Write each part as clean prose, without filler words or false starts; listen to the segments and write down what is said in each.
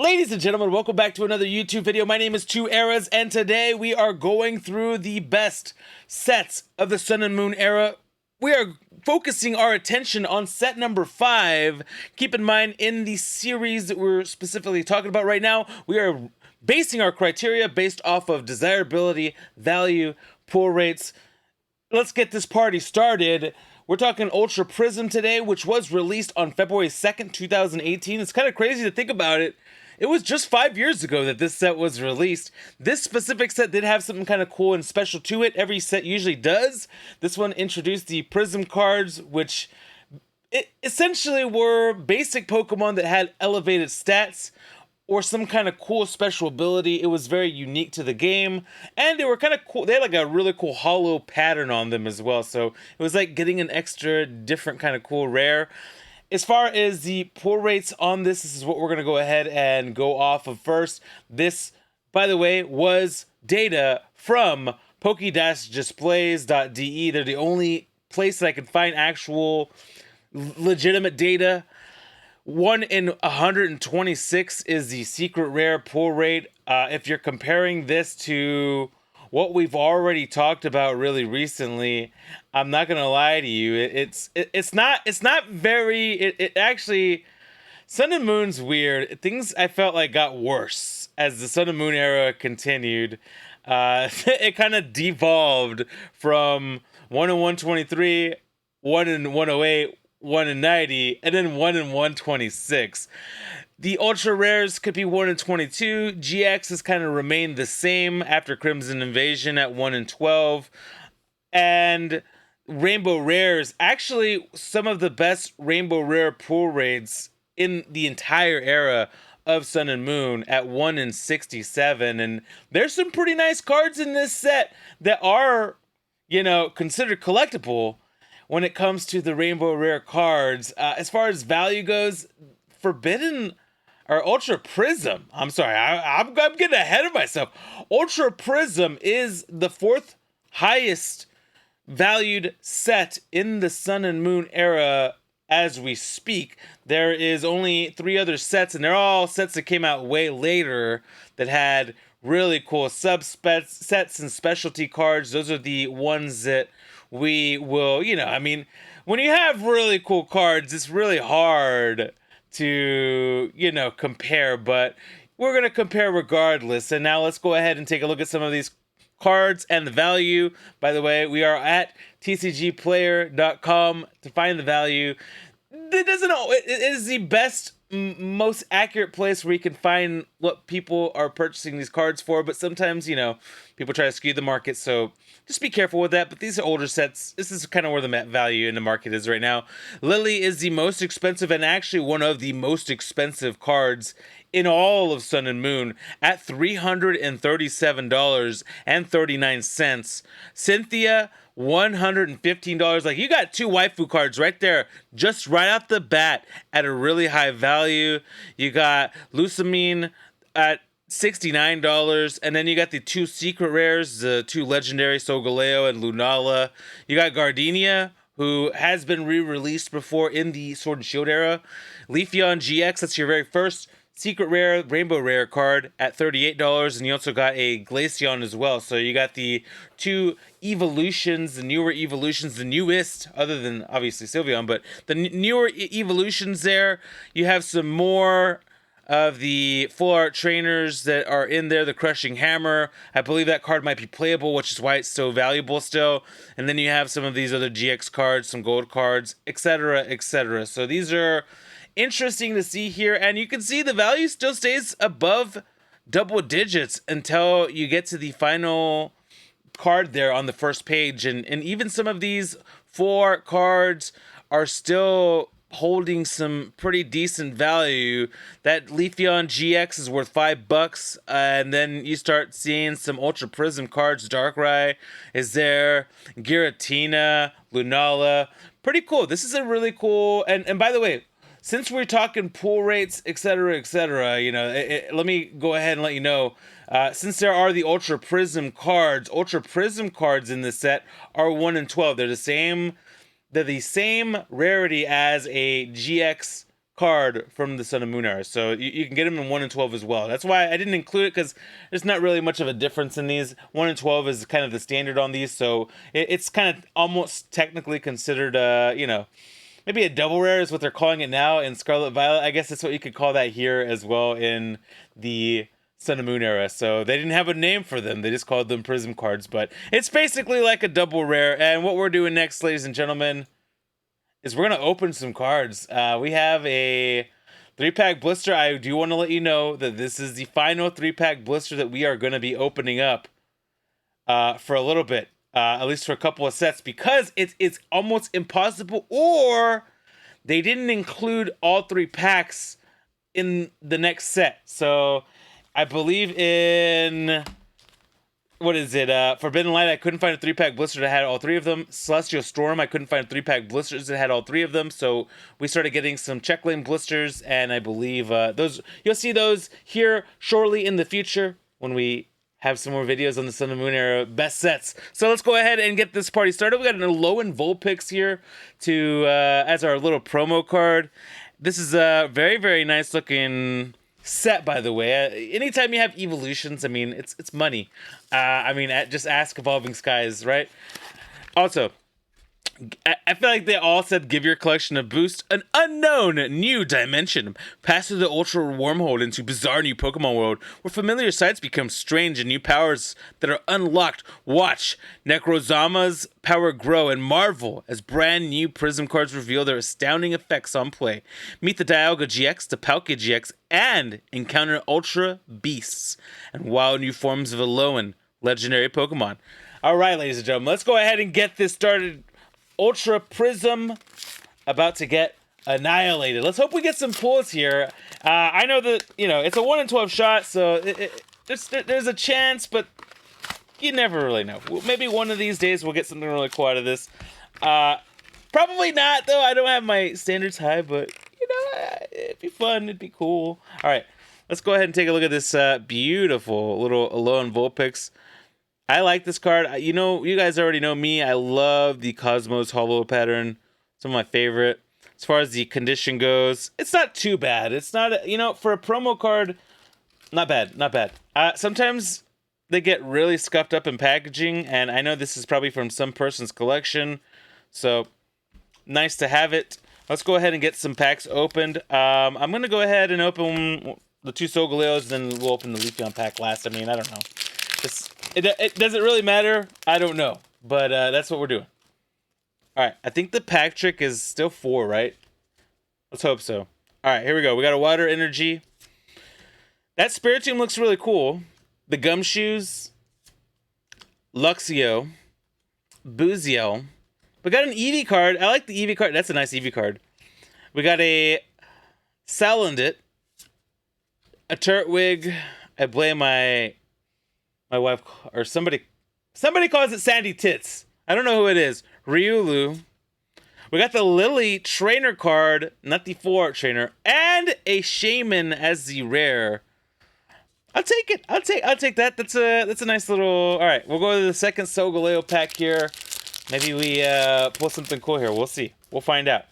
Ladies and gentlemen, welcome back to another YouTube video. My name is Two Eras, and today we are going through the best sets of the Sun and Moon era. We are focusing our attention on set number 5. Keep in mind, in the series that we're specifically talking about right now, we are basing our criteria based off of desirability, value, pull rates. Let's get this party started. We're talking Ultra Prism today, which was released on February 2nd, 2018. It's kind of crazy to think about it. It was just 5 years ago that this set was released. This specific set did have something kind of cool and special to it. Every set usually does. This one introduced the Prism cards, which essentially were basic Pokemon that had elevated stats or some kind of cool special ability. It was very unique to the game, and they were kind of cool. They had like a really cool hollow pattern on them as well, so it was like getting an extra different kind of cool rare. As far as the pull rates on this is what we're going to go ahead and go off of first. This, by the way, was data from PokédashDisplays.de. They're the only place that I can find actual legitimate data. 1 in 126 is the secret rare pull rate. If you're comparing this to what we've already talked about really recently, I'm not gonna lie to you. It's not very. It actually, Sun and Moon's weird. Things I felt like got worse as the Sun and Moon era continued. It kind of devolved from 1 in 123, 1 in 108. 1 in 90, and then 1 in 126. The ultra rares could be 1 in 22. GX has kind of remained the same after Crimson Invasion at 1 in 12. And Rainbow Rares, actually some of the best Rainbow Rare pull rates in the entire era of Sun and Moon at 1 in 67. And there's some pretty nice cards in this set that are, considered collectible. When it comes to the Rainbow Rare cards, as far as value goes, Forbidden or Ultra Prism, I'm sorry, I'm getting ahead of myself. Ultra Prism is the 4th highest valued set in the Sun and Moon era as we speak. There is only 3 other sets, and they're all sets that came out way later that had really cool sets and specialty cards. Those are the ones that we will, when you have really cool cards, it's really hard to, compare, but we're going to compare regardless. And now let's go ahead and take a look at some of these cards and the value. By the way, we are at tcgplayer.com to find the value. It is the best, most accurate place where you can find what people are purchasing these cards for, but sometimes, people try to skew the market, so just be careful with that. But these are older sets. This is kind of where the value in the market is right now. Lily is the most expensive and actually one of the most expensive cards in all of Sun and Moon at $337.39. Cynthia, $115. Like, you got 2 waifu cards right there, just right off the bat at a really high value. You got Lucamine at $69, and then you got the 2 secret rares, the 2 legendary Solgaleo and Lunala. You got Gardenia, who has been re-released before in the Sword and Shield era. Leafeon GX, that's your very first secret rare, rainbow rare card at $38, and you also got a Glaceon as well. So you got the 2 evolutions, the newer evolutions, the newest, other than obviously Sylveon, but the newer evolutions there. You have some more of the full art trainers that are in there. The Crushing Hammer, I believe that card might be playable, which is why it's so valuable still. And then you have some of these other GX cards, some gold cards, etc., etc. So these are interesting to see here, and you can see the value still stays above double digits until you get to the final card there on the first page. And even some of these 4 cards are still holding some pretty decent value. That Leafeon GX is worth $5, and then you start seeing some Ultra Prism cards. Darkrai is there, Giratina, Lunala, pretty cool. This is a really cool, and by the way, since we're talking pull rates, etc., etc., let me go ahead and let you know, since there are the Ultra Prism cards in this set are 1 in 12. They're the same rarity as a GX card from the Sun and Moon era. So you can get them in 1 and 12 as well. That's why I didn't include it, because there's not really much of a difference in these. 1 and 12 is kind of the standard on these, so it's kind of almost technically considered, you know, maybe a double rare is what they're calling it now in Scarlet Violet. I guess that's what you could call that here as well in the Sun and Moon era. So they didn't have a name for them. They just called them Prism cards, but it's basically like a double rare. And what we're doing next, ladies and gentlemen, is we're going to open some cards. We have a 3-pack blister. I do want to let you know that this is the final 3-pack blister that we are going to be opening up for a little bit. At least for a couple of sets, because it's almost impossible, or they didn't include all 3 packs in the next set. So I believe in, what is it, Forbidden Light, I couldn't find a 3-pack blister that had all 3 of them. Celestial Storm, I couldn't find 3-pack blisters that had all 3 of them. So we started getting some check lane blisters, and I believe those, you'll see those here shortly in the future when we have some more videos on the Sun and Moon era best sets. So let's go ahead and get this party started. We got an Alolan Vulpix here to as our little promo card. This is a very, very nice looking set, by the way. Anytime you have evolutions, I mean, it's money. I mean, just ask Evolving Skies, right? Also, I feel like they all said give your collection a boost. An unknown new dimension. Pass through the Ultra wormhole into bizarre new Pokemon world, where familiar sights become strange and new powers that are unlocked. Watch Necrozama's power grow and marvel as brand new Prism cards reveal their astounding effects on play. Meet the Dialga GX, the Palkia GX, and encounter Ultra Beasts and wild new forms of Alolan legendary Pokemon. Alright, ladies and gentlemen, let's go ahead and get this started. Ultra Prism about to get annihilated. Let's hope we get some pulls here. I know that, you know, it's a 1 in 12 shot, so there's a chance, but you never really know. Maybe one of these days we'll get something really cool out of this. Probably not, though. I don't have my standards high, but, you know, it'd be fun. It'd be cool. All right, let's go ahead and take a look at this beautiful little Alolan Vulpix. I like this card. You know, you guys already know me. I love the Cosmos Holo pattern. Some of my favorite. As far as the condition goes, it's not too bad. It's not, you know, for a promo card, not bad, not bad. Sometimes they get really scuffed up in packaging, and I know this is probably from some person's collection, so nice to have it. Let's go ahead and get some packs opened. I'm going to go ahead and open the 2 Solgaleos, then we'll open the Leafeon pack last. I mean, I don't know. It doesn't really matter. I don't know. But that's what we're doing. Alright, I think the pack trick is still 4, right? Let's hope so. Alright, here we go. We got a Water Energy. That Spiritomb looks really cool. The Gumshoes. Luxio. Buziel. We got an Eevee card. I like the Eevee card. That's a nice Eevee card. We got a Salandit. A Turtwig. I blame my wife, or somebody calls it Sandy Tits. I don't know who it is. Riolu. We got the Lily trainer card, not the full art trainer, and a Shaman as the rare. I'll take it. I'll take that. That's a nice little. All right, we'll go to the second Solgaleo pack here. Maybe we pull something cool here. We'll see. We'll find out.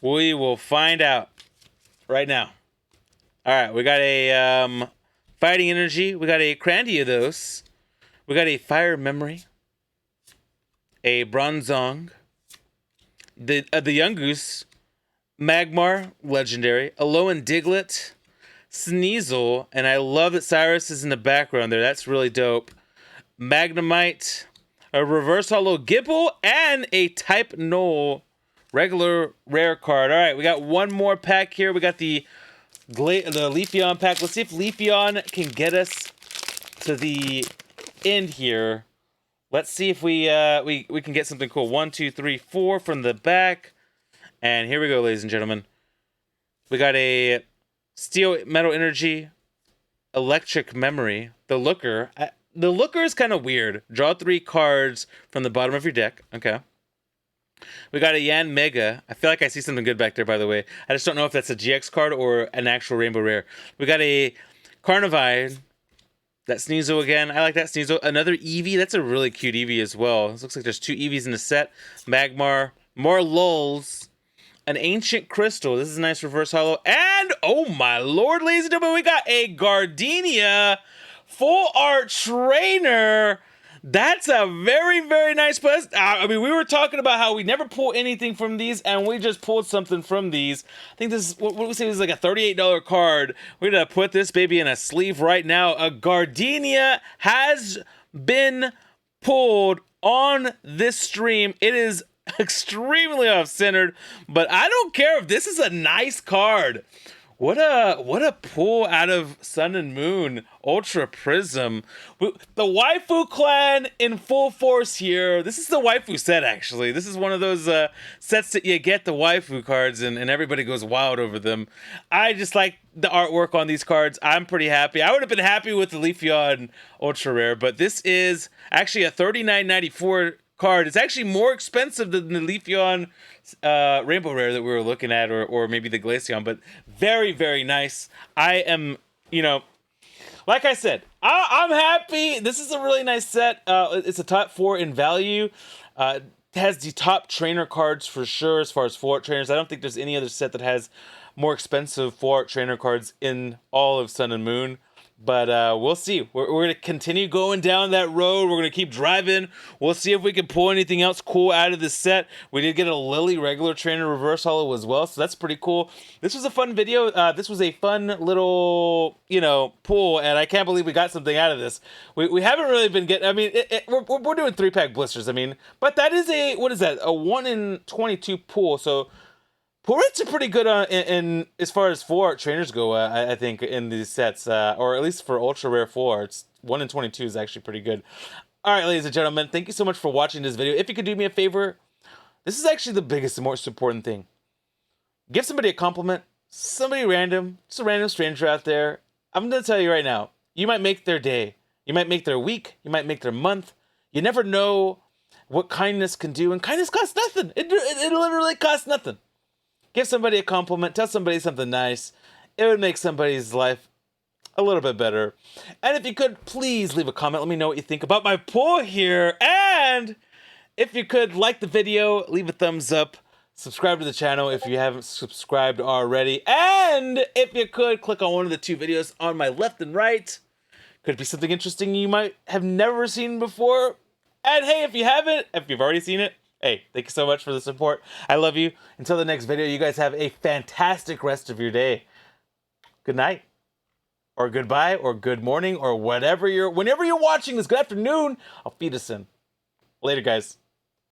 We will find out right now. All right, we got a Fighting Energy. We got a Crandiodos. We got a Fire Memory. A Bronzong. The Yungoos. Magmar, legendary. Alolan Diglett. Sneasel. And I love that Cyrus is in the background there. That's really dope. Magnemite. A Reverse Holo Gibble. And a Type Null regular rare card. All right, we got one more pack here. We got the Leafeon pack. Let's see if Leafeon can get us to the end here. Let's see if we can get something cool. 1, 2, 3, 4 from the back. And here we go, ladies and gentlemen. We got a Steel Metal Energy, Electric Memory, the Looker. The Looker is kind of weird. Draw 3 cards from the bottom of your deck. Okay. We got a Yan Mega. I feel like I see something good back there, by the way. I just don't know if that's a GX card or an actual Rainbow Rare. We got a Carnivine. That Sneasel again. I like that Sneasel. Another Eevee. That's a really cute Eevee as well. It looks like there's 2 Eevees in the set. Magmar. More Lulls. an ancient crystal. This is a nice reverse holo. And, oh my lord, ladies and gentlemen, we got a Gardenia full art trainer. That's a very, very nice plus. I mean, we were talking about how we never pull anything from these, and we just pulled something from these. I think this is, what we say, this is like a $38 card. We're going to put this baby in a sleeve right now. A Gardenia has been pulled on this stream. It is extremely off-centered, but I don't care if this is a nice card. What a pull out of Sun and Moon, Ultra Prism. The Waifu clan in full force here. This is the Waifu set, actually. This is one of those sets that you get the Waifu cards and everybody goes wild over them. I just like the artwork on these cards. I'm pretty happy. I would have been happy with the Leafeon Ultra Rare, but this is actually a $39.94 card. It's actually more expensive than the Leafeon Rainbow Rare that we were looking at, or maybe the Glaceon, but very, very nice. I am, like I said, I'm happy. This is a really nice set. It's a top 4 in value. It has the top trainer cards for sure as far as full art trainers. I don't think there's any other set that has more expensive full art trainer cards in all of Sun and Moon. But we'll see. We're going to continue going down that road. We're going to keep driving. We'll see if we can pull anything else cool out of this set. We did get a Lily regular trainer reverse holo as well, so that's pretty cool. This was a fun video. This was a fun little, pull, and I can't believe we got something out of this. We haven't really been getting, I mean, we're doing 3-pack blisters, I mean, but that is a, what is that? A 1 in 22 pull, so pull rates are pretty good in as far as full art trainers go, I think, in these sets, or at least for ultra rare full arts. 1 in 22 is actually pretty good. All right, ladies and gentlemen, thank you so much for watching this video. If you could do me a favor, this is actually the biggest and most important thing. Give somebody a compliment, somebody random, just a random stranger out there. I'm going to tell you right now, you might make their day. You might make their week. You might make their month. You never know what kindness can do, and kindness costs nothing. It literally costs nothing. Give somebody a compliment, tell somebody something nice. It would make somebody's life a little bit better. And if you could, please leave a comment. Let me know what you think about my pull here. And if you could, like the video, leave a thumbs up, subscribe to the channel if you haven't subscribed already. And if you could, click on one of the 2 videos on my left and right. Could be something interesting you might have never seen before. And hey, if you haven't, if you've already seen it, hey, thank you so much for the support. I love you. Until the next video, you guys have a fantastic rest of your day. Good night, or goodbye, or good morning, or whenever you're watching this. Good afternoon. I'll feed us in. Later, guys.